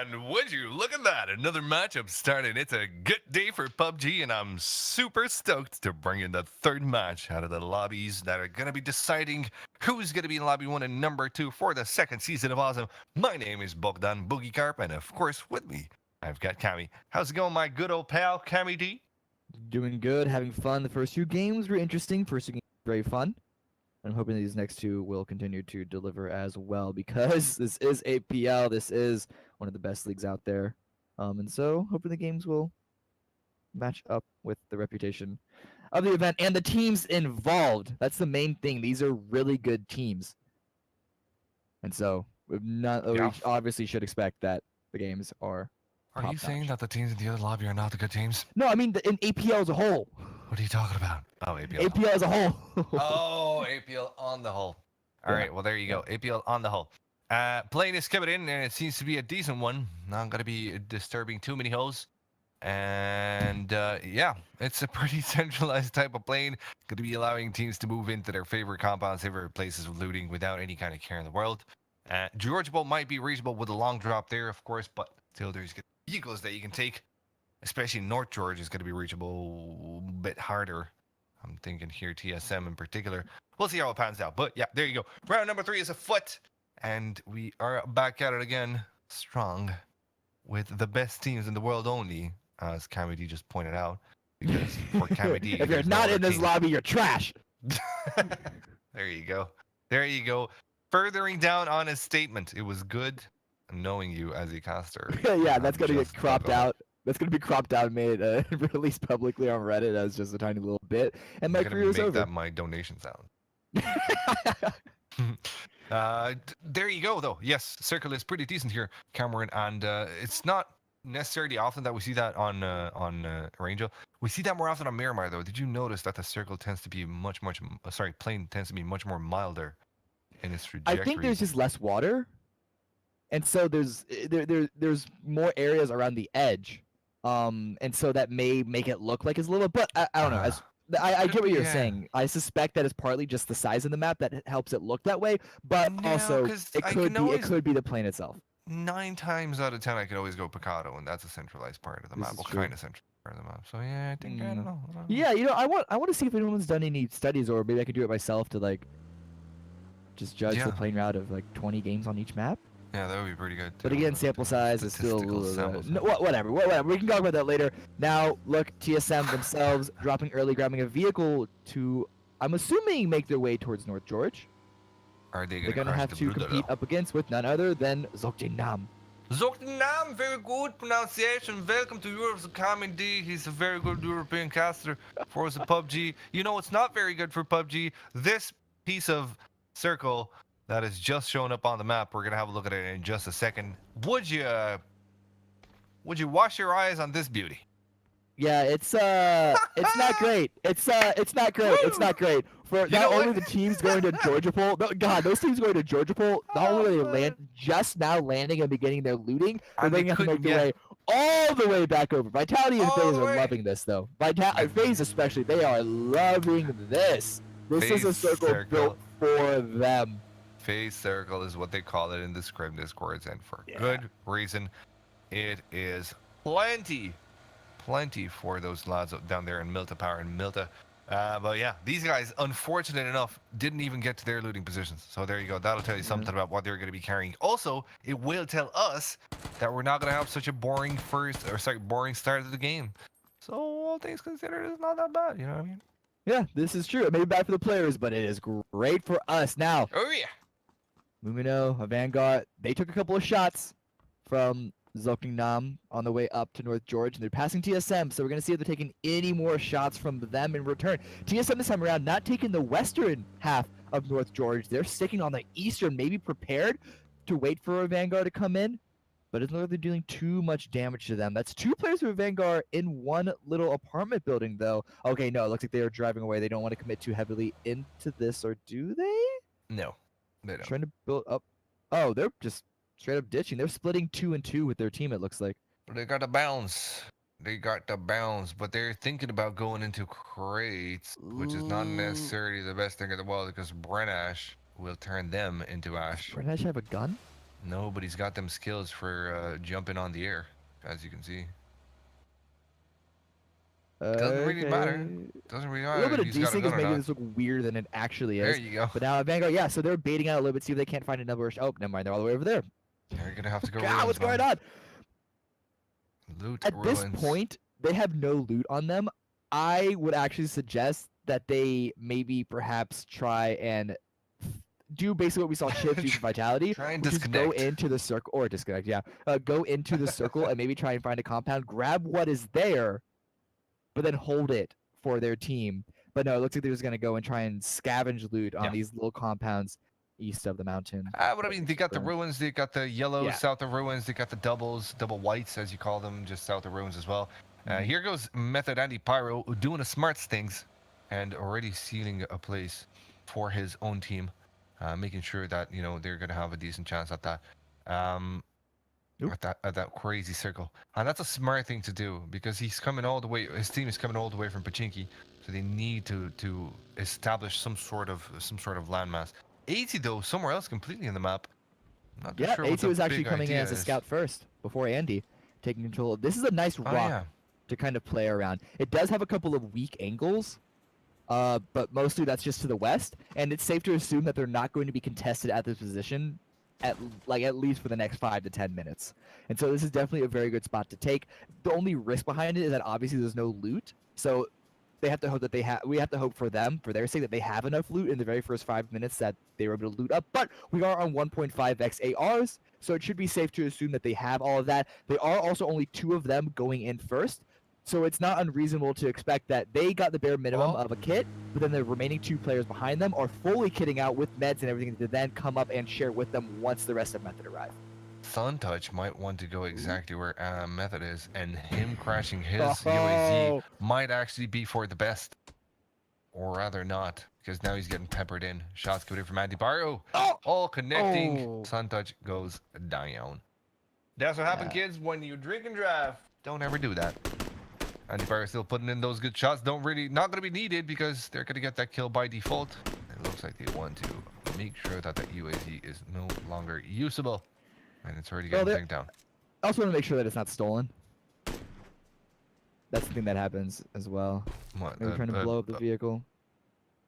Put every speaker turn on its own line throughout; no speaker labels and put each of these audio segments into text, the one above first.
And would you look at that? Another matchup starting. It's a good day for PUBG, and I'm super stoked to bring in the third match out of the lobbies that are going to be deciding who's going to be in lobby 1 and number 2 for the second season of Awesome. My name is Bogdan Boogie Carp, and of course, with me, I've got Cammy. How's it going, my good old pal, Cammy D?
Doing good, having fun. The first few games were interesting. First two games were very fun. I'm hoping these next two will continue to deliver as well because this is APL. This is one of the best leagues out there. And so hoping the games will match up with the reputation of the event and the teams involved. That's the main thing. These are really good teams. And so we obviously should expect that the games are
Are you saying that the teams in the other lobby are not the good teams?
No, I mean in APL as a whole.
What are you talking about? Oh, APL.
APL as a whole.
Oh, APL on the whole. All right, well, there you go. APL on the whole. Playing is coming in, and it seems to be a decent one. Not going to be disturbing too many holes. And yeah, it's a pretty centralized type of plane. Going to be allowing teams to move into their favorite compounds, favorite places of looting without any kind of care in the world. George Bowl might be reachable with a long drop there, of course, but still there's vehicles that you can take. Especially North George is going to be reachable a bit harder. I'm thinking here TSM in particular. We'll see how it pans out. But yeah, there you go. Round number 3 is afoot. And we are back at it again, strong, with the best teams in the world only, as Cammy D just pointed out. Because for Cammy D,
if you're not in this lobby, you're trash.
There you go. There you go. Furthering down on his statement, it was good knowing you as a caster.
Yeah, that's going to get cropped out. That's going to be cropped out and made released publicly on Reddit as just a tiny little bit. And my career is over.
That my donation sound. There you go, though. Yes, Circle is pretty decent here, Cameron. And it's not necessarily often that we see that on Rangel. We see that more often on Miramar, though. Did you notice that the Circle tends to be plane tends to be much more milder in its trajectory?
I think there's just less water. And so there's more areas around the edge. And so that may make it look like it's a little, but I don't know. I get what you're saying. I suspect that it's partly just the size of the map that helps it look that way, but also it could be the plane itself.
9 times out of 10, I could always go Picado, and that's a centralized part of the map. Well, kind of central part of the map. So yeah, I think I don't know.
Yeah, I want to see if anyone's done any studies, or maybe I could do it myself to like just judge the plane route of like 20 games on each map.
Yeah, that would be pretty good.
But again, sample size is still whatever. We can talk about that later. Now, look, TSM themselves dropping early, grabbing a vehicle to, I'm assuming, make their way towards North George.
Are they
They're going to have to compete up against with none other than Zokjingnam.
Zokjingnam, very good pronunciation. Welcome to Europe's Cammy D. He's a very good European caster for the PUBG. You know, it's not very good for PUBG. This piece of circle that is just showing up on the map. We're gonna have a look at it in just a second. Would you wash your eyes on this beauty?
Yeah, it's not great. It's not great. It's not great. For not only the teams going to Georgia Pole, God, those teams going to Georgia Pole, not only are they just now landing and beginning their looting, they're going to have to make their way all the way back over. Vitality and FaZe are loving this, though. FaZe especially, they are loving this. This is a circle built for them.
FaZe Circle is what they call it in the Scrim Discords, and for good reason. It is plenty for those lads down there in Milta Power and Milta. But yeah, these guys, unfortunate enough, didn't even get to their looting positions. So there you go. That'll tell you something about what they're going to be carrying. Also, it will tell us that we're not going to have such a boring boring start of the game. So all things considered, it's not that bad. You know what I mean?
Yeah, this is true. It may be bad for the players, but it is great for us. Now,
oh yeah.
Mumino, Vanguard, they took a couple of shots from Zokjingnam on the way up to North George, and they're passing TSM, so we're going to see if they're taking any more shots from them in return. TSM this time around not taking the western half of North George. They're sticking on the eastern, maybe prepared to wait for a Vanguard to come in, but it's not like they're doing too much damage to them. That's 2 players with Vanguard in one little apartment building, though. Okay, no, it looks like they are driving away. They don't want to commit too heavily into this, or do they?
No. They don't.
Trying to build up. Oh, they're just straight up ditching. They're splitting 2 and 2 with their team, it looks like.
They got the bounce. But they're thinking about going into crates, which is not necessarily the best thing in the world because Brenash will turn them into ash.
Brenash have a gun?
Nobody's got them skills for jumping on the air, as you can see. Doesn't really matter.
Okay.
Doesn't really
A
matter
little bit
if
of
he's got a
decing
gun
is
or
making
not.
this look weirder than it actually
There
is.
you go.
But now Vanguard, yeah, so they're baiting out a little bit, see if they can't find another. Oh, never mind, they're all the way over there.
You're gonna have to go
God,
ruins,
what's going
man.
on?
Loot
At this
ruins.
point, they have no loot on them. I would actually suggest that they maybe perhaps try and do basically what we saw Shiv do for Vitality,
Try and
which is go
disconnect.
into the circle or disconnect. Yeah, go into the circle and maybe try and find a compound, grab what is there, but then hold it for their team. But no, it looks like they're just gonna go and try and scavenge loot on
Yeah.
these little compounds east of the mountain.
But I mean, they got the ruins, they got the yellows
Yeah.
south of ruins, they got the double whites, as you call them, just south of ruins as well.
Mhm.
Here goes Method Andy Pyro doing the smart things and already sealing a place for his own team, making sure that they're gonna have a decent chance at that.
Nope.
At that crazy circle, and that's a smart thing to do because he's coming all the way. His team is coming all the way from Pachinki, so they need to establish some sort of landmass. 80 though, somewhere else completely in the map. Not too
Yeah,
sure what
AT
the
was actually
big
coming in
idea
as a
is.
scout first before Andy taking control. This is a nice
Oh
rock
yeah,
to kind of play around. It does have a couple of weak angles, but mostly that's just to the west, and it's safe to assume that they're not going to be contested at this position at least for the next 5 to 10 minutes. And so this is definitely a very good spot to take. The only risk behind it is that obviously there's no loot, so they have to hope that we have to hope for them, for their sake, that they have enough loot in the very first 5 minutes that they were able to loot up. But we are on 1.5x ARs, so it should be safe to assume that they have all of that. They are also only 2 of them going in first, so it's not unreasonable to expect that they got the bare minimum of a kit, but then the remaining 2 players behind them are fully kitting out with meds and everything to then come up and share with them once the rest of Method arrive.
Sun Touch might want to go exactly where Method is, and him crashing his
Oh.
UAZ might actually be for the best, or rather not, because now he's getting peppered in. Shots coming in from Andy Barrow.
Oh!
All connecting.
Oh.
Sun Touch goes down. That's what happened, kids, when you drink and drive. Don't ever do that. Andy Barrow still putting in those good shots. Not going to be needed because they're going to get that kill by default. It looks like they want to make sure that that UAZ is no longer usable. And it's already getting taken down.
I also want to make sure that it's not stolen. That's the thing that happens as well.
What?
Maybe trying to blow up the vehicle.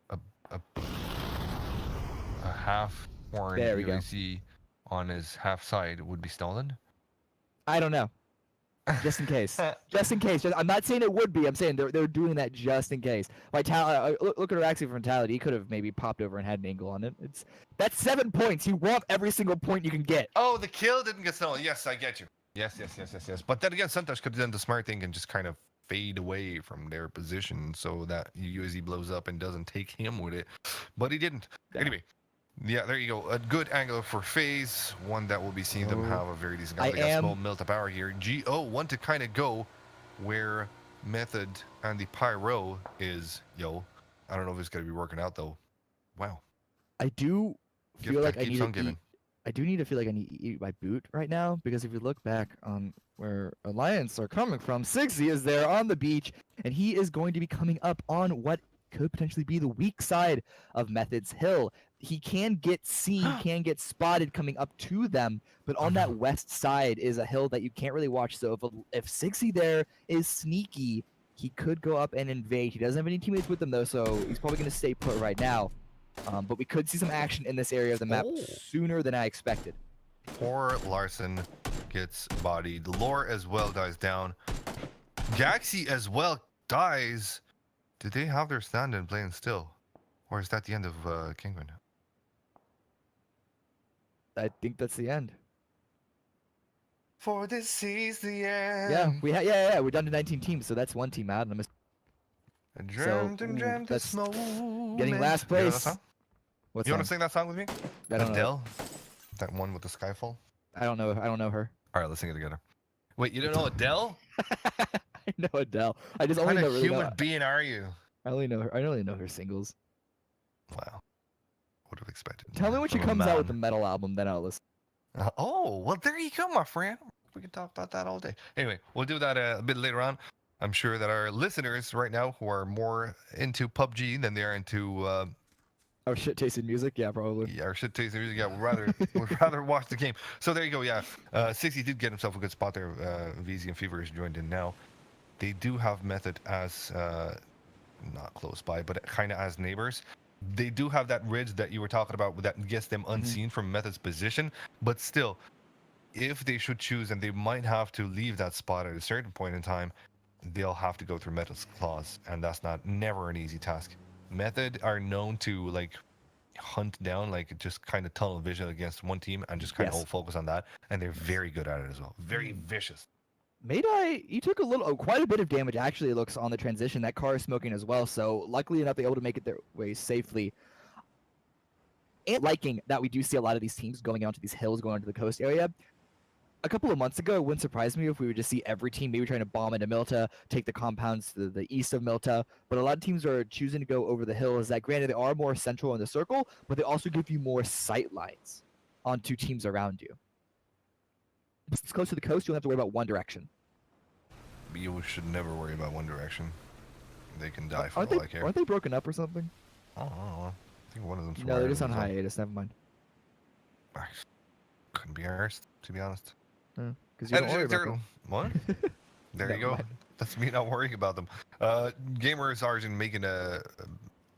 A half-horn
There we go.
UAZ on his half side would be stolen?
I don't know. Just in case. Just in case. I'm not saying it would be. I'm saying they're doing that just in case. Vitality. Look at her actually for Vitality. He could have maybe popped over and had an angle on it. That's 7 points. You want every single point you can get.
Oh, the kill didn't get stolen. Yes, I get you. Yes. But then again, Suntosh could have done the smart thing and just kind of fade away from their position so that UAZ blows up and doesn't take him with it. But he didn't.
Yeah.
Anyway. Yeah, there you go. A good angle for FaZe. One that will be seeing them have a very decent angle. They got small melt up hour here. GO want to kind of go where Method and the Pyro is. Yo, I don't know if it's going to be working out though. Wow.
I do feel like I need to
giving.
eat. I do need to feel like I need to eat my boot right now, because if you look back on where Alliance are coming from, Sigsy is there on the beach, and he is going to be coming up on what could potentially be the weak side of Method's hill. He can get seen, can get spotted coming up to them, but on that west side is a hill that you can't really watch. So if Sigsy there is sneaky, he could go up and invade. He doesn't have any teammates with him though, so he's probably going to stay put right now. But we could see some action in this area of the map sooner than I expected.
Poor Larson gets bodied. Lore as well dies down. Gaxi as well dies. Did they have their stand and playing still? Or is that the end of Kingwin?
I think that's the end.
For this is the end.
Yeah, we're down to 19 teams, so that's one team out. And
I dreamt and dreamt
that's
this moment.
getting last
You know that
place.
song?
What's
You want
that?
to sing that song with me?
I don't know.
Adele? That one with the skyfall?
I don't know her.
All right, let's sing it together. Wait, you don't know Adele?
I know Adele. I just
What
only
kind
know
of
really
human being are you?
I only know her. I only know her singles.
Wow. Would have expected.
Tell me when she
from a
comes out with the
man.
metal album, then I'll listen.
Oh, well, there you go, my friend. We can talk about that all day. Anyway, we'll do that a bit later on. I'm sure that our listeners right now who are more into PUBG than they are into
Oh shit, tasting music? Yeah, probably.
Yeah, or shit tasting music. Yeah, would rather watch the game. So there you go. Yeah, 60 did get himself a good spot there. VZ and Fever is joined in now. They do have Method as not close by, but kind of as neighbors. They do have that ridge that you were talking about that gets them unseen from Method's position. But still, if they should choose, and they might have to leave that spot at a certain point in time, they'll have to go through Method's claws, and that's never an easy task. Method are known to like hunt down, like just kind of tunnel vision against one team and just kind of
Yes.
hold focus on that, and they're very good at it as well. Very vicious.
Mayday, he took quite a bit of damage actually. It looks on the transition. That car is smoking as well. So luckily enough, they're able to make it their way safely. And liking that we do see a lot of these teams going onto these hills, going onto the coast area. A couple of months ago, it wouldn't surprise me if we would just see every team maybe trying to bomb into Milta, take the compounds to the east of Milta. But a lot of teams are choosing to go over the hills. That granted, they are more central in the circle, but they also give you more sight lines onto teams around you. If it's close to the coast, you don't have to worry about one direction.
You should never worry about one direction. They can die for all I care.
Aren't they broken up or something?
I don't know. I think one of them's
No, they're just on hiatus. Never mind.
Couldn't be arsed, to be honest.
Because you don't worry about them.
What? There you go.
Mind.
That's me not worrying about them. Gamers Argent making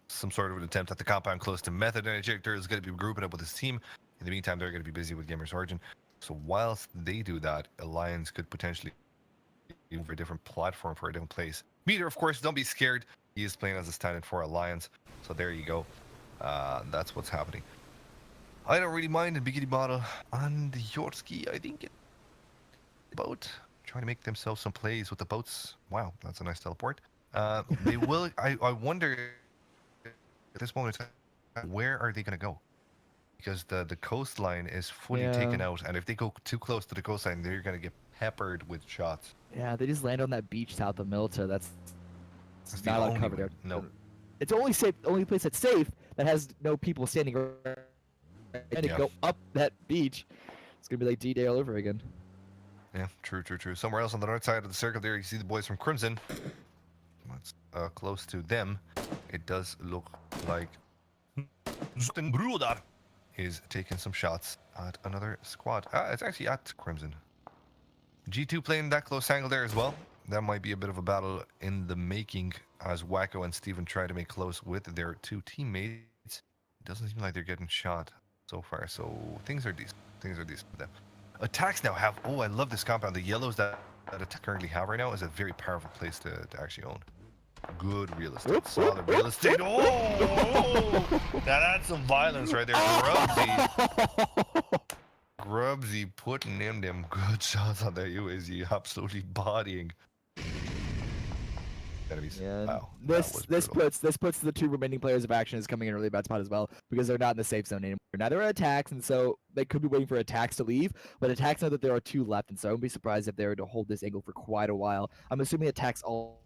some sort of an attempt at the compound close to Method, and Ejector is going to be grouping up with his team. In the meantime, they're going to be busy with Gamers Origin. So whilst they do that, Alliance could potentially move for a different platform, for a different place. Meter, of course, don't be scared. He is playing as a stand-in for Alliance. So there you go. That's what's happening. I don't really mind the Bikini Bottle and the Yorski, I think. Boat. Trying to make themselves some plays with the boats. Wow, that's a nice teleport. They will. I wonder at this moment, where are they going to go? Because the coastline is fully taken out, and if they go too close to the coastline, they're going to get peppered with shots.
Yeah, they just land on that beach south of Milta. That's not a lot of cover there.
No.
It's only safe. The only place that's safe that has no people standing around. And to go up that beach, it's gonna be like D-Day all over again.
Yeah, true. Somewhere else on the north side of the circle there, you see the boys from Crimson. It's close to them. It does look like Bruder is taking some shots at another squad. It's actually at Crimson. G2 playing that close angle there as well. That might be a bit of a battle in the making as Wacko and Steven try to make close with their two teammates. It doesn't seem like they're getting shot so far, so things are decent. Things are decent for them. Attacks now have, I love this compound. The yellows that Attack currently have right now is a very powerful place to actually own. Good real estate. Solid real estate. Oh! Now that's some violence right there. Grubsy putting them good shots on that UAZ. Absolutely bodying enemies.
Yeah.
Wow.
This puts the two remaining players of Action is coming in a really bad spot as well, because they're not in the safe zone anymore. Now they're Attacks, and so they could be waiting for Attacks to leave, but Attacks know that there are two left, and so I wouldn't be surprised if they were to hold this angle for quite a while. I'm assuming Attacks all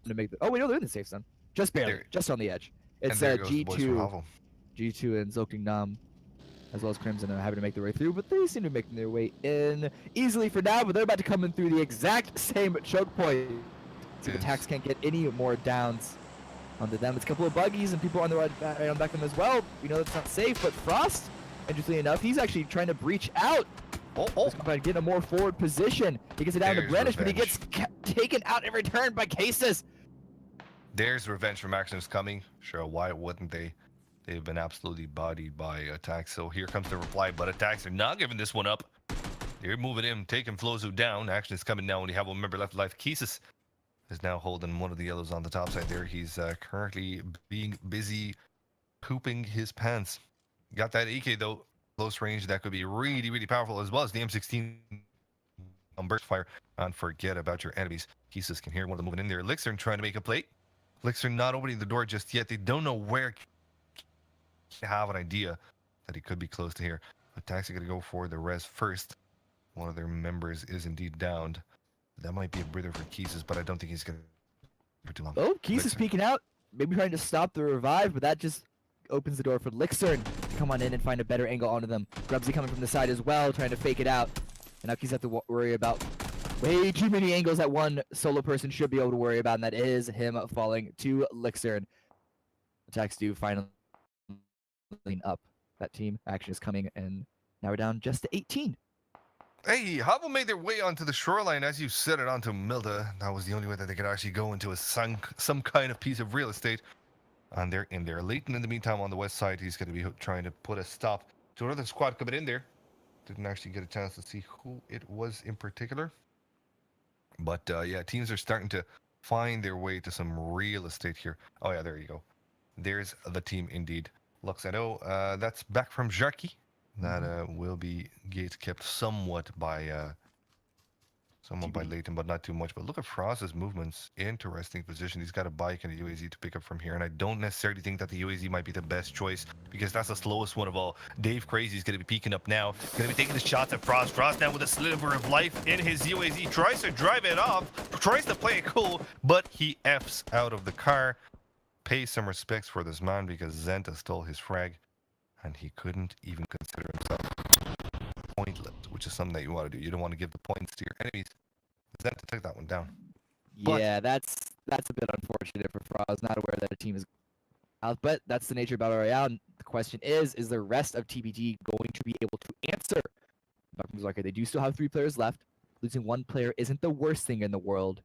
to make the. Oh wait, no, they're in the safe zone. Just barely, just on the edge. It's G2 and Zolking Nam, as well as Crimson, are having to make their way through, but they seem to be making their way in easily for now. But they're about to come in through the exact same choke point. So the Attacks can't get any more downs onto them. It's a couple of buggies and people on the right back of them as well. We know that's not safe, but Frost, interestingly enough, he's actually trying to breach out. By getting a more forward position. He gets it down to Brennish, but he gets taken out in return by Cases.
There's revenge from Actions coming. Sure, why wouldn't they? They've been absolutely bodied by Attacks. So here comes the reply, but Attacks are not giving this one up. They're moving in, taking Flozu down. Action is coming now. Only have one member left alive. Cases is now holding one of the yellows on the top side there. He's currently being busy pooping his pants. Got that AK though, close range. That could be really, really powerful, as well as the M16 on burst fire. And forget about your enemies. Cases can hear one of them moving in there. Elixir trying to make a plate. Elixir not opening the door just yet. They don't know where. They have an idea that he could be close to here. Attacks are going to go for the res first. One of their members is indeed downed. That might be a breather for Keeses, but I don't think he's going to for too long.
Oh, Keeses is peeking out. Maybe trying to stop the revive, but that just opens the door for Lixern to come on in and find a better angle onto them. Grubsy coming from the side as well, trying to fake it out. And now Keeses have to worry about way too many angles that one solo person should be able to worry about, and that is him falling to Lixern. Attacks do finally lean up. That team action is coming, and now we're down just to 18.
Hey, Havo made their way onto the shoreline as you said it onto Milda. That was the only way that they could actually go into some kind of piece of real estate. And they're in there. Leighton, in the meantime, on the west side, he's going to be trying to put a stop to another squad coming in there. Didn't actually get a chance to see who it was in particular. But yeah, teams are starting to find their way to some real estate here. Oh yeah, there you go. There's the team indeed. Looks, I know that's back from Jarky. That will be gate kept somewhat by by Leighton, but not too much. But look at Frost's movements. Interesting position. He's got a bike and a UAZ to pick up from here. And I don't necessarily think that the UAZ might be the best choice because that's the slowest one of all. Dave Crazy is going to be peeking up now. Going to be taking the shots at Frost. Frost now with a sliver of life in his UAZ. Tries to drive it off. Tries to play it cool, but he F's out of the car. Pay some respects for this man because Zenta stole his frag. And he couldn't even consider himself pointless, which is something that you want to do. You don't want to give the points to your enemies. Zenta took that one down.
Yeah, that's a bit unfortunate for Frost. Not aware that a team is out, but that's the nature of Battle Royale. And the question is the rest of TBD going to be able to answer? Okay, they do still have 3 players left. Losing 1 player isn't the worst thing in the world.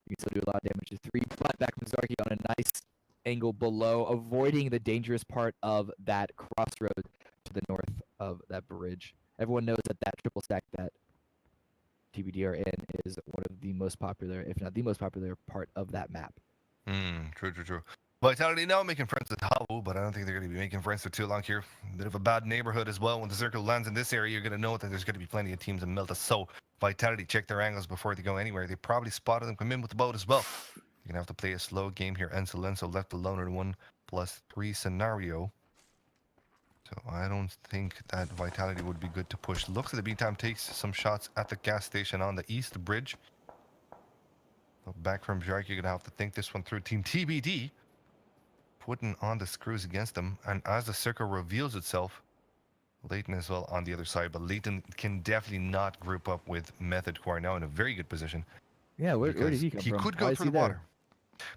You can still do a lot of damage to 3, but back from Zarki on a nice angle below, avoiding the dangerous part of that crossroad to the north of that bridge. Everyone knows that that triple stack that TBD are in is one of the most popular, if not the most popular part of that map.
True. Vitality now making friends with Havu, but I don't think they're going to be making friends for too long here. A bit of a bad neighborhood as well. When the circle lands in this area, you're going to know that there's going to be plenty of teams in Milta. So Vitality check their angles before they go anywhere. They probably spotted them come in with the boat as well. You're going to have to play a slow game here. Enzo left alone in 1+3 scenario. So I don't think that Vitality would be good to push. Looks at the meantime takes some shots at the gas station on the east bridge. So back from Jark, you're going to have to think this one through. Team TBD putting on the screws against them. And as the circle reveals itself, Leighton as well on the other side. But Leighton can definitely not group up with Method, who are now in a very good position.
Yeah, where did he come from?
He could go through the water.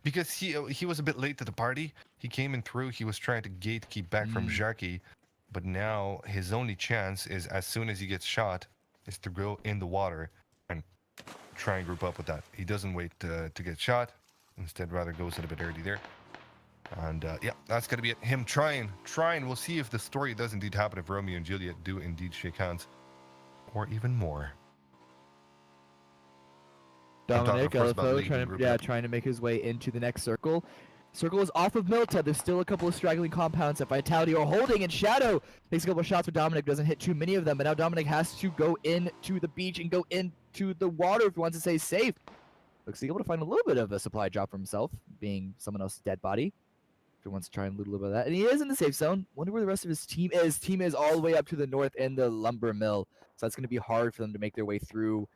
Because he was a bit late to the party. He came in through. He was trying to gatekeep back from Jarky. But now his only chance is as soon as he gets shot is to go in the water and try and group up with that. He doesn't wait to get shot. Instead, rather goes in a bit early there. And yeah, that's going to be it. Him trying. We'll see if the story does indeed happen, if Romeo and Juliet do indeed shake hands. Or even more.
Dominic LFO trying to make his way into the next circle. Circle is off of Milta. There's still a couple of straggling compounds that Vitality are holding, and Shadow takes a couple of shots, but Dominic doesn't hit too many of them. But now Dominic has to go into the beach and go into the water if he wants to stay safe. Looks able to find a little bit of a supply drop for himself, being someone else's dead body. If he wants to try and loot a little bit of that. And he is in the safe zone. Wonder where the rest of his team is. Team is all the way up to the north in the lumber mill. So that's going to be hard for them to make their way through.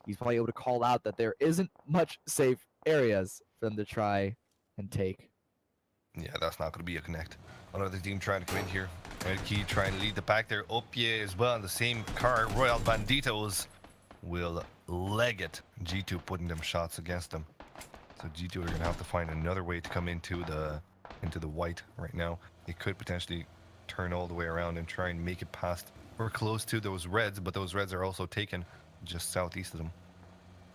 He's probably able to call out that there isn't much safe areas for them to try and take.
Yeah, that's not going to be a connect. Another team trying to come in here. Key trying to lead the pack there. Opie as well in the same car. Royal Banditos will leg it. G2 putting them shots against them. So G2 are going to have to find another way to come into the white right now. They could potentially turn all the way around and try and make it past or close to those reds, but those reds are also taken just southeast of them.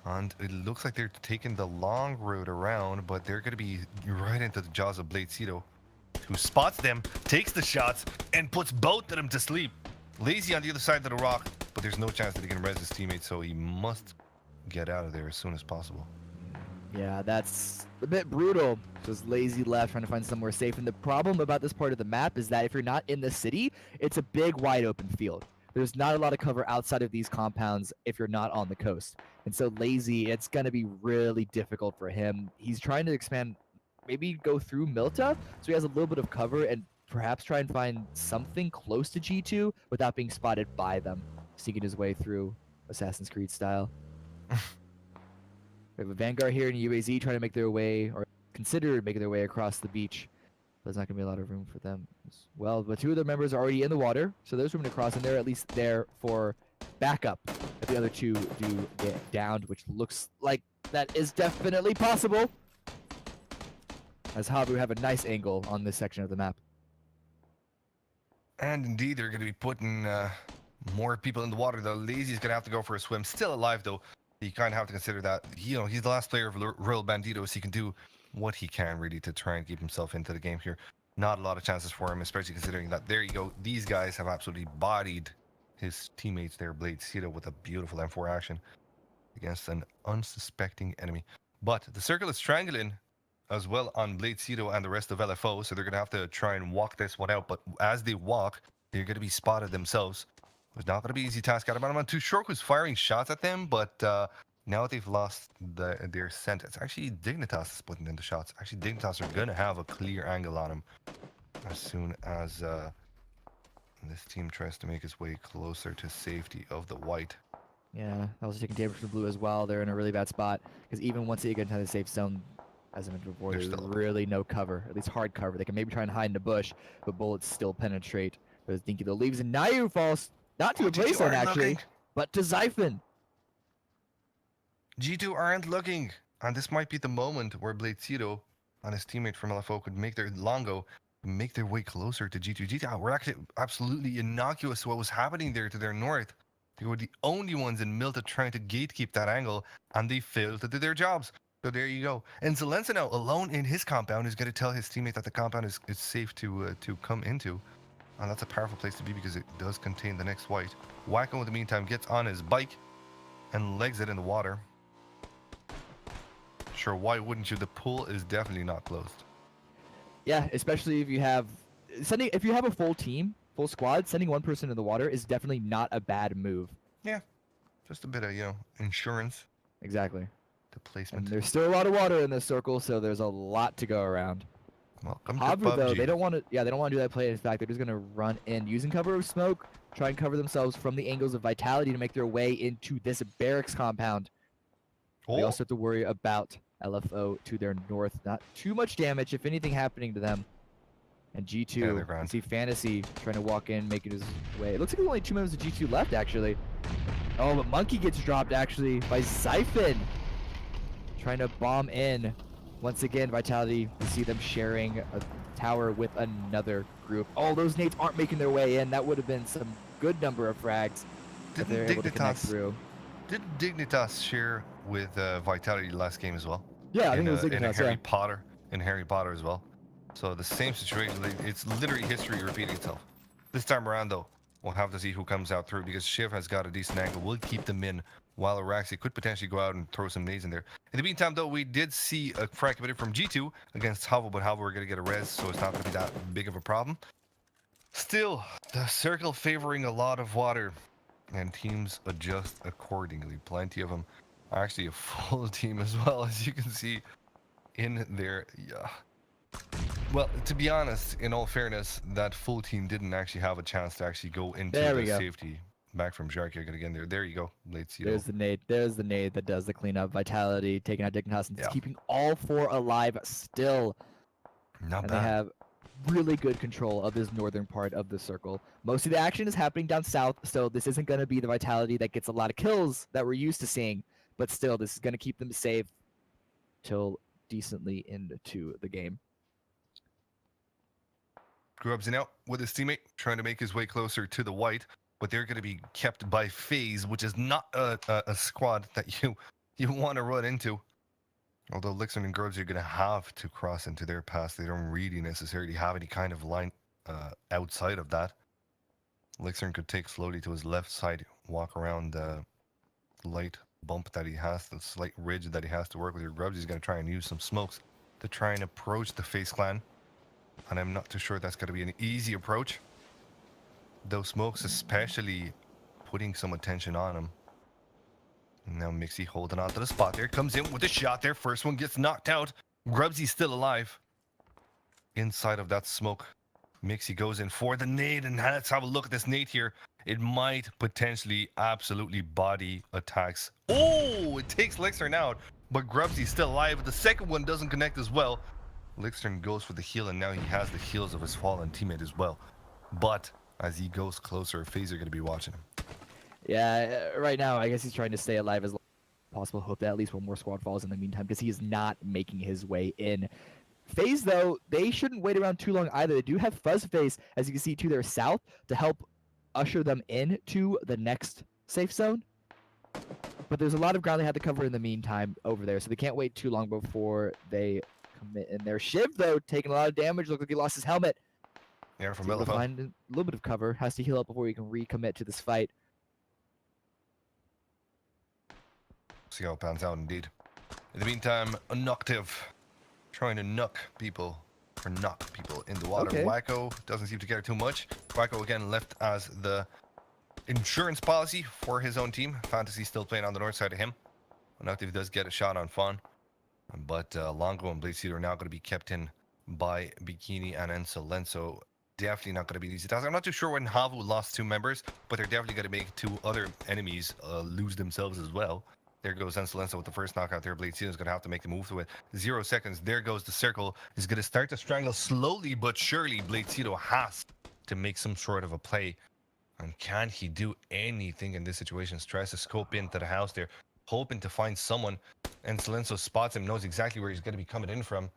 And it looks like they're taking the long route around, but they're going to be right into the jaws of Bladesido, who spots them, takes the shots, and puts both of them to sleep. Lazy on the other side of the rock, but there's no chance that he can res his teammates, so he must get out of there as soon as possible.
Yeah, that's a bit brutal. Just Lazy left, trying to find somewhere safe. And the problem about this part of the map is that if you're not in the city, it's a big, wide open field. There's not a lot of cover outside of these compounds if you're not on the coast. And so Lazy, it's going to be really difficult for him. He's trying to expand, maybe go through Milta, so he has a little bit of cover and perhaps try and find something close to G2 without being spotted by them, sneaking his way through Assassin's Creed style. We have a Vanguard here in UAZ trying to make their way, or consider making their way across the beach. There's not going to be a lot of room for them as well. But 2 of their members are already in the water, so there's room to cross, and they're at least there for backup if the other 2 do get downed, which looks like that is definitely possible. As Habu have a nice angle on this section of the map.
And indeed, they're going to be putting more people in the water. The Lazy's going to have to go for a swim. Still alive, though. You kind of have to consider that, he's the last player of Royal Banditos. So he can do what he can, really, to try and keep himself into the game here. Not a lot of chances for him, especially considering that, there you go, these guys have absolutely bodied his teammates there, Blade Cito, with a beautiful M4 action against an unsuspecting enemy. But the circle is strangling as well on Blade Cito and the rest of LFO, so they're going to have to try and walk this one out. But as they walk, they're going to be spotted themselves. It's not going to be an easy task. I'm not too sure who's firing shots at them, but now they've lost their scent. It's actually Dignitas that's putting in the shots. Actually, Dignitas are going to have a clear angle on him as soon as this team tries to make its way closer to safety of the white.
Yeah, that was taking damage from the blue as well. They're in a really bad spot because even once they get into the safe zone, as I mentioned before, there's really no cover, at least hard cover. They can maybe try and hide in the bush, but bullets still penetrate. There's Dinky that leaves, and Nayu falls not to a play zone actually, but to Zyphon.
G2 aren't looking, and this might be the moment where Blade Cito and his teammate from LFO could make their Longo make their way closer to G2. G2 were actually absolutely innocuous to what was happening there to their north. They were the only ones in Milta trying to gatekeep that angle, and they failed to do their jobs. So there you go. And Zelenza now alone in his compound is going to tell his teammate that the compound is safe to come into. And that's a powerful place to be because it does contain the next white. Wacko in the meantime gets on his bike and legs it in the water. Sure, why wouldn't you? The pool is definitely not closed.
Yeah, especially if you have a full team, full squad, sending one person in the water is definitely not a bad move.
Yeah, just a bit of insurance.
Exactly.
The placement.
And there's still a lot of water in this circle, so there's a lot to go around.
Welcome
However,
to
though,
PUBG.
they don't want to do that play. In fact, they're just going to run in using cover of smoke, try and cover themselves from the angles of Vitality to make their way into this barracks compound. They also have to worry about LFO to their north. Not too much damage, if anything, happening to them. And G2, you see Fantasy trying to walk in, making his way. It looks like there's only 2 members of G2 left, actually. Oh, but Monkey gets dropped, actually, by Zyphon. Trying to bomb in. Once again, Vitality, we see them sharing a tower with another group. Oh, those nades aren't making their way in. That would have been some good number of frags if they're able to connect through.
Did Dignitas share with Vitality last game as well?
Yeah, I think it was Dignitas,
in Harry Potter as well. So the same situation. It's literally history repeating itself. This time around, though, we'll have to see who comes out through because Shiv has got a decent angle. We'll keep them in while Araxi could potentially go out and throw some nades in there. In the meantime, though, we did see a frag committed from G2 against Havo, but Havo are going to get a res, so it's not going to be that big of a problem. Still, the circle favoring a lot of water, and teams adjust accordingly. Plenty of them. Actually, a full team as well, as you can see in there. Yeah. Well, to be honest, in all fairness, that full team didn't actually have a chance to actually go into the safety. Back from Jarky again there. There you go. Late Cito.
There's the nade. There's the nade that does the cleanup. Vitality taking out Dignitas and keeping all 4 alive still.
Not bad.
They have really good control of this northern part of the circle. Most of the action is happening down south, so this isn't going to be the Vitality that gets a lot of kills that we're used to seeing. But still, this is going to keep them safe till decently into the game.
Grubsing out with his teammate, trying to make his way closer to the white. But they're going to be kept by FaZe, which is not a squad that you want to run into. Although Lixon and Grubs are going to have to cross into their pass. They don't really necessarily have any kind of line outside of that. Lixon could take slowly to his left side, walk around the light bump that he has, the slight ridge that he has to work with. Your Grubs, he's going to try and use some smokes to try and approach the FaZe clan. And I'm not too sure that's going to be an easy approach. Those smokes especially putting some attention on him. Now Mixie holding on to the spot there. Comes in with a shot there. First one gets knocked out. Grubsy's still alive. Inside of that smoke. Mixie goes in for the nade. And let's have a look at this nade here. It might potentially absolutely body attacks. Oh, it takes Lixern out. But Grubsy's still alive. The second one doesn't connect as well. Lixern goes for the heal. And now he has the heals of his fallen teammate as well. But as he goes closer, FaZe are going to be watching him.
Yeah, right now, I guess he's trying to stay alive as long as possible. Hope that at least one more squad falls in the meantime, because he is not making his way in. FaZe, though, they shouldn't wait around too long either. They do have Fuzz Face, as you can see, to their south to help usher them into the next safe zone. But there's a lot of ground they have to cover in the meantime over there, so they can't wait too long before they commit in there. Shiv, though, taking a lot of damage. Looks like he lost his helmet.
Yeah, from
Able to
Millifo.
find a little bit of cover. Has to heal up before he can recommit to this fight.
See how it pans out, indeed. In the meantime, Noctiv trying to knock people in the water.
Okay.
Wacko doesn't seem to care too much. Wacko again left as the insurance policy for his own team. Fantasy still playing on the north side of him. Noctiv does get a shot on Fawn, but Longo and Blade Cedar are now going to be kept in by Bikini and Ensolenso. Definitely not going to be an easy task. I'm not too sure when Havu lost 2 members, but they're definitely going to make 2 other enemies lose themselves as well. There goes Ensolenso with the first knockout there. Blade Cedar is going to have to make the move to it. 0 seconds. There goes the circle. He's going to start to strangle slowly but surely. Blade Cedar has to make some sort of a play. And can he do anything in this situation? Tries to scope into the house there, hoping to find someone. And Ensolenso spots him, knows exactly where he's going to be coming in from.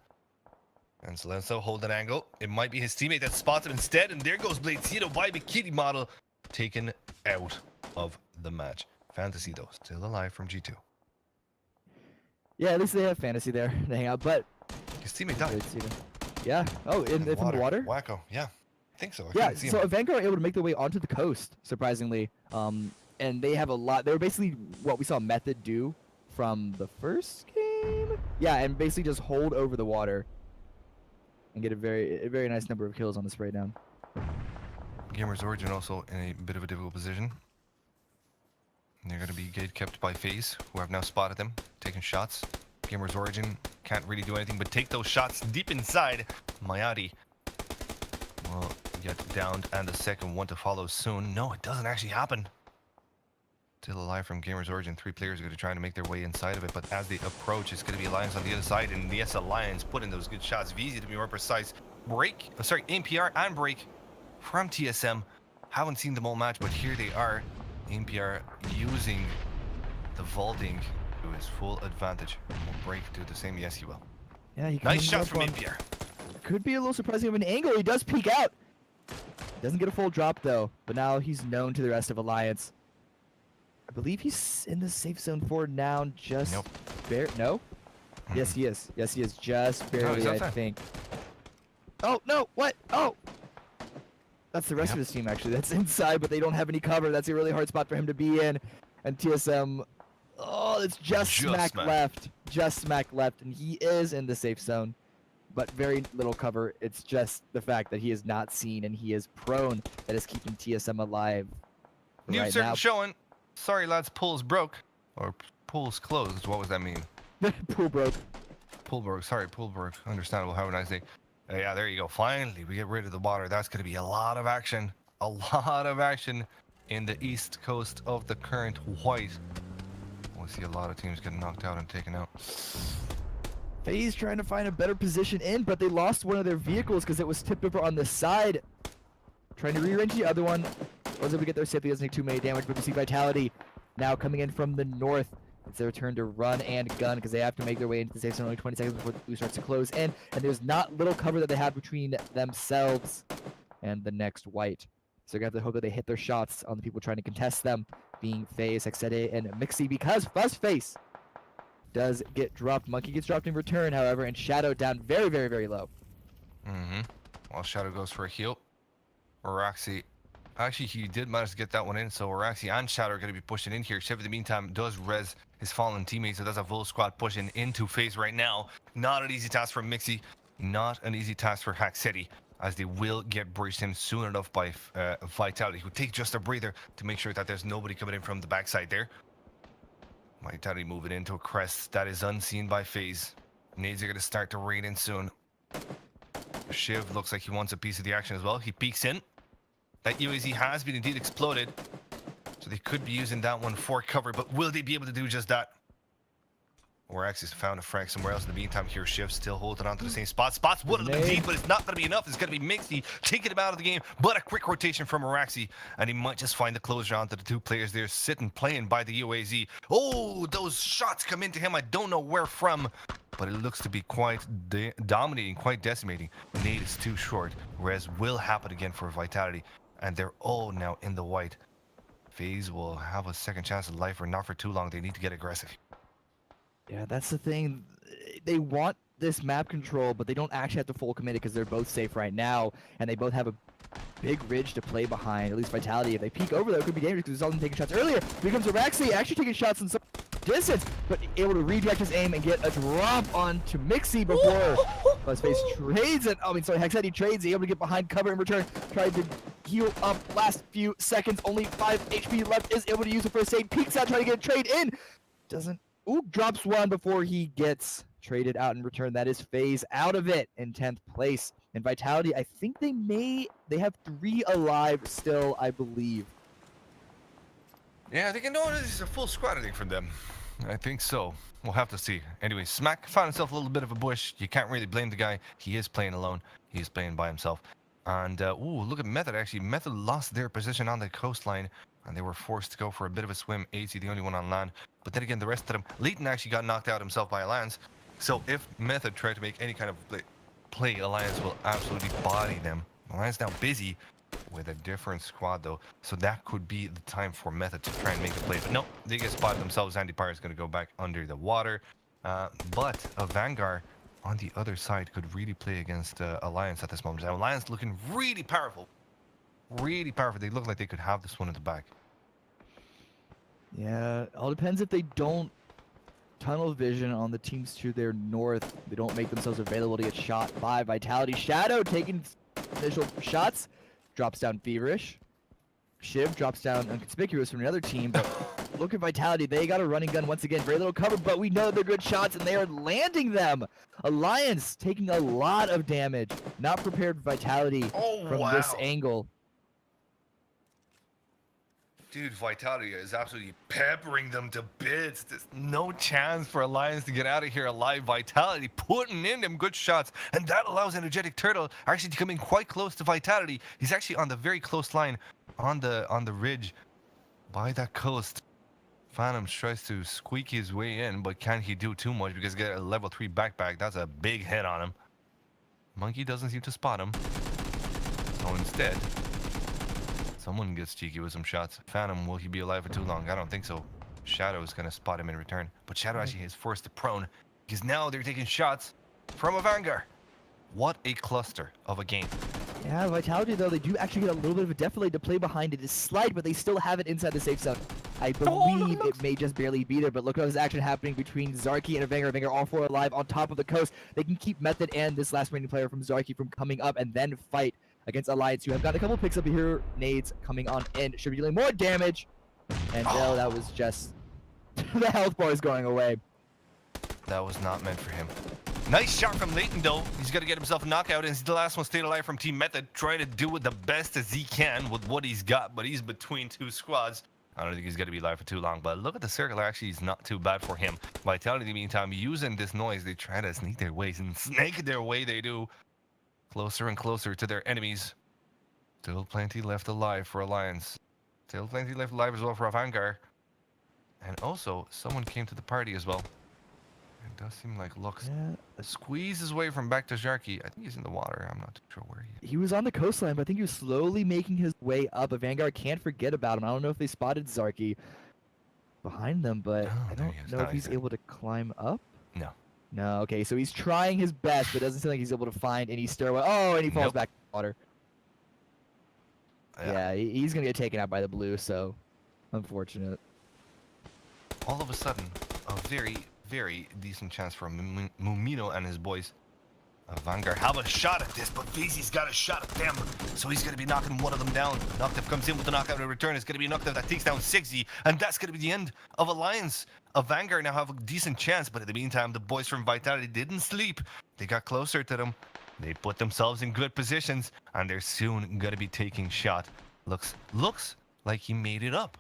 And Ensolenso hold an angle. It might be his teammate that spots him instead. And there goes Blade Cedar by Bikini model, taken out of the match. Fantasy, though, still alive from G2.
Yeah, at least they have Fantasy there to hang out, but...
His teammate died.
Yeah. Oh, from the water?
Wacko, yeah. I think so. I
Yeah,
couldn't see
so
him.
Vanguard are able to make their way onto the coast, surprisingly. And they have a lot. They were basically what we saw Method do from the first game. Yeah, and basically just hold over the water and get a very nice number of kills on the spray down.
Gamers Origin also in a bit of a difficult position. They're going to be gate kept by FaZe, who have now spotted them, taking shots. Gamers Origin can't really do anything but take those shots deep inside. Mayadi will get downed, and the second one to follow soon. No, it doesn't actually happen. Still alive from Gamers Origin. 3 players are going to try to make their way inside of it, but as they approach, it's going to be Alliance on the other side, and yes, Alliance put in those good shots. VZ to be more precise. NPR and break from TSM. Haven't seen them all match, but here they are. NPR using the vaulting to his full advantage. Will break do the same? Yes, he will.
Yeah, he
Nice
comes
shots
up
from
on-
NPR.
Could be a little surprising of an angle. He does peek out. Doesn't get a full drop though, but now he's known to the rest of Alliance. I believe he's in the safe zone for now. Just
Nope.
No. Yes, he is. Yes, he is. Just barely,
he's
I
outside.
think. Oh no! What? Oh. That's the rest
Yep.
of his team actually. That's inside, but they don't have any cover. That's a really hard spot for him to be in. And TSM, oh, it's just smack left. Just smack left, and he is in the safe zone, but very little cover. It's just the fact that he is not seen and he is prone that is keeping TSM alive
New
right
circle
now.
showing. Sorry, lads, pools broke. Or pools closed. What does that mean?
Pool broke.
Pool broke. Sorry, pool broke. Understandable. Have a nice day. Yeah, there you go. Finally, we get rid of the water. That's going to be a lot of action. A lot of action in the east coast of the current white. We'll see a lot of teams getting knocked out and taken out.
FaZe trying to find a better position in, but they lost one of their vehicles because it was tipped over on the side. Trying to rearrange the other one. Was able to get there safely, doesn't take too many damage, but we see Vitality now coming in from the north. It's their turn to run and gun because they have to make their way into the safe zone only 20 seconds before the blue starts to close in. And there's not little cover that they have between themselves and the next white. So they're going to have to hope that they hit their shots on the people trying to contest them, being FaZe, Hexede, and Mixie, because Fuzzface does get dropped. Monkey gets dropped in return, however, and Shadow down very low.
While Shadow goes for a heal. Araxi. Actually, he did manage to get that one in, so Araxi and Shadow are going to be pushing in here. Shiv, in the meantime, does res his fallen teammate, so that's a full squad pushing into FaZe right now. Not an easy task for Mixie. Not an easy task for Haxeti, as they will get breached in soon enough by Vitality, who take just a breather to make sure that there's nobody coming in from the backside there. Vitality moving into a crest that is unseen by FaZe. Nades are going to start to rain in soon. Shiv looks like he wants a piece of the action as well. He peeks in. That UAZ has been indeed exploded, so they could be using that one for cover, but will they be able to do just that? Or actually found a frag somewhere else in the meantime. Here, Shiv still holding on to the same spot. Spots would have indeed, but it's not going to be enough. It's going to be Mixie taking him out of the game, but a quick rotation from Araxi, and he might just find the closure onto the 2 players there sitting, playing by the UAZ. Oh, those shots come into him. I don't know where from. but it looks to be quite dominating, quite decimating. Nade is too short. Res will happen again for Vitality, and they're all now in the white. FaZe will have a second chance at life, or not for too long. They need to get aggressive.
Yeah, that's the thing. They want this map control, but they don't actually have to full commit it because they're both safe right now, and they both have a big ridge to play behind. At least Vitality, if they peek over there, it could be dangerous because we saw them taking shots earlier. Here comes Araxi, actually taking shots in some distance, but able to redirect his aim and get a drop onto Mixie before BuzzFace trades it. Hexetti trades, able to get behind cover in return, tried to heal up last few seconds, only 5 HP left, is able to use the first aid, peeks out, trying to get a trade in, doesn't, drops one before he gets traded out in return. That is FaZe out of it in 10th place. And Vitality, I think they have 3 alive still, I believe.
Yeah, I think this is a full squad, I think, from them. I think so. We'll have to see. Anyway, Smack found himself a little bit of a bush. You can't really blame the guy. He is playing alone. He is playing by himself. And, look at Method, actually. Method lost their position on the coastline, and they were forced to go for a bit of a swim. AC, the only one on land. But then again, the rest of them... Leighton actually got knocked out himself by Alliance. So if Method tried to make any kind of play, Alliance will absolutely body them. Alliance now busy with a different squad, though, so that could be the time for Method to try and make a play. But no, they get spotted themselves. Andy Pyre is going to go back under the water, but a Vanguard on the other side could really play against Alliance at this moment. Now, Alliance looking really powerful. Really powerful. They look like they could have this one in the back.
Yeah, all depends if they don't tunnel vision on the teams to their north. They don't make themselves available to get shot by Vitality. Shadow taking initial shots. Drops down Feverish. Shiv drops down Unconspicuous from another team, but look at Vitality. They got a running gun once again. Very little cover, but we know they're good shots, and they are landing them. Alliance taking a lot of damage. Not prepared for Vitality from this angle.
Dude, Vitality is absolutely peppering them to bits. There's no chance for Alliance to get out of here alive. Vitality putting in them good shots, and that allows Energetic Turtle actually to come in quite close to Vitality. He's actually on the very close line on the ridge by that coast. Phantom tries to squeak his way in, but can he do too much because he got a level 3 backpack? That's a big hit on him. Monkey doesn't seem to spot him. So instead, someone gets cheeky with some shots. Phantom, will he be alive for too long? I don't think so. Shadow is going to spot him in return. But Shadow actually is forced to prone because now they're taking shots from a Vanguard. What a cluster of a game.
Yeah, Vitality, though, they do actually get a little bit of a definitely to play behind it is slight, but they still have it inside the safe zone. I believe it may just barely be there, but look at this action happening between Zarky and a Vanguard. Vanguard all 4 alive on top of the coast. They can keep Method and this last remaining player from Zarky from coming up and then fight against Alliance, who have got a couple picks up here. Nades coming on in. Should be dealing more damage. And no, that was just... the health bar is going away.
That was not meant for him. Nice shot from Leighton, though. He's got to get himself a knockout, and he's the last one staying alive from Team Method, trying to do it the best as he can with what he's got, but he's between 2 squads. I don't think he's going to be alive for too long, but look at the circle. Actually, it's not too bad for him. Vitality, in the meantime, using this noise, they try to sneak their ways, and snake their way they do. Closer and closer to their enemies. Still plenty left alive for Alliance. Still plenty left alive as well for a Vanguard. And also, someone came to the party as well. It does seem like Lux squeezes away from back to Jarky. I think he's in the water. I'm not too sure where he is.
He was on the coastline, but I think he was slowly making his way up. A Vanguard can't forget about him. I don't know if they spotted Zarky behind them, but I don't know if he's able to climb up.
No.
No, okay, so he's trying his best, but it doesn't seem like he's able to find any stairway. Oh, and he falls back in the water. Yeah, he's going to get taken out by the blue, so unfortunate.
All of a sudden, a very, very decent chance for Mumino and his boys. Vanguard have a shot at this, but Vizi's got a shot at them, so he's going to be knocking one of them down. Noctiv comes in with the knockout in return. It's going to be Noctiv that takes down 6Z, and that's going to be the end of Alliance. A Vanguard now have a decent chance, but in the meantime, the boys from Vitality didn't sleep. They got closer to them. They put themselves in good positions, and they're soon going to be taking shot. Looks like he made it up.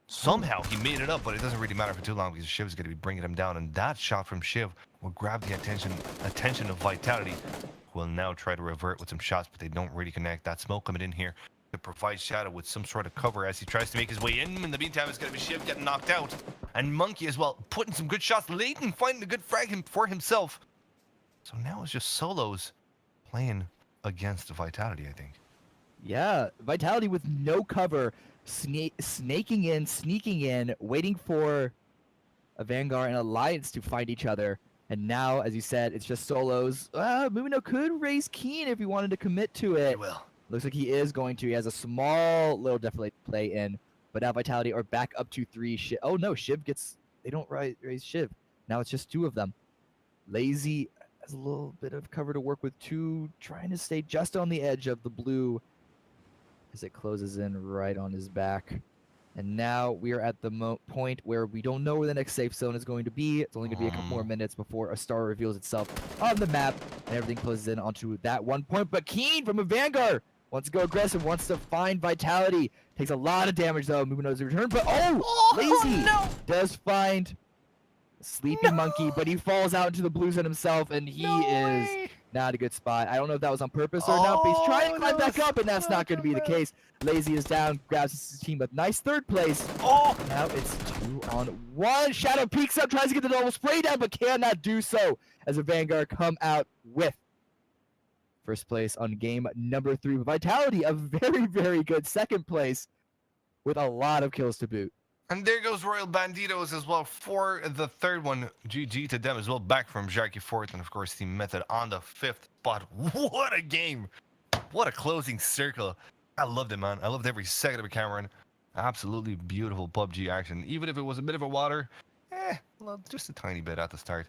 Somehow he made it up, but it doesn't really matter for too long because Shiv's going to be bringing him down, and that shot from Shiv will grab the attention of Vitality, who will now try to revert with some shots, but they don't really connect. That smoke coming in here to provide Shadow with some sort of cover as he tries to make his way in. In the meantime, it's going to be Shiv getting knocked out. And Monkey as well, putting some good shots. Leighton finding a good frag for himself. So now it's just solos playing against Vitality, I think.
Yeah, Vitality with no cover, sneaking in, waiting for a Vanguard and Alliance to find each other. And now, as you said, it's just solos. Mumino could raise Keen if he wanted to commit to it.
He will.
Looks like he is going to. He has a small little definitely play in. But now Vitality are back up to 3. Oh no, Shiv gets... They don't raise Shiv. Now it's just 2 of them. Lazy has a little bit of cover to work with 2. Trying to stay just on the edge of the blue as it closes in right on his back. And now we are at the point where we don't know where the next safe zone is going to be. It's only going to be a couple more minutes before a star reveals itself on the map, and everything closes in onto that 1 point. But Keen from a Vanguard wants to go aggressive, wants to find Vitality. Takes a lot of damage though. Moving knows the return, but Lazy does find Sleepy Monkey, but he falls out into the blue zone himself, and he is not a good spot. I don't know if that was on purpose or not, but he's trying to climb back up, and that's not going to be the case. Lazy is down, grabs his team with nice 3rd place. Now it's 2-on-1. Shadow peeks up, tries to get the double spray down, but cannot do so as a Vanguard come out with 1st place on game number 3. Vitality, a very, very good 2nd place with a lot of kills to boot.
And there goes Royal Banditos as well for the 3rd one. GG to them as well, back from Jarky 4th, and of course Team Method on the 5th spot. What a game! What a closing circle. I loved it, man. I loved every second of it, Cameron. Absolutely beautiful PUBG action. Even if it was a bit of a water, well, just a tiny bit at the start.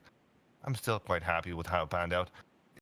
I'm still quite happy with how it panned out.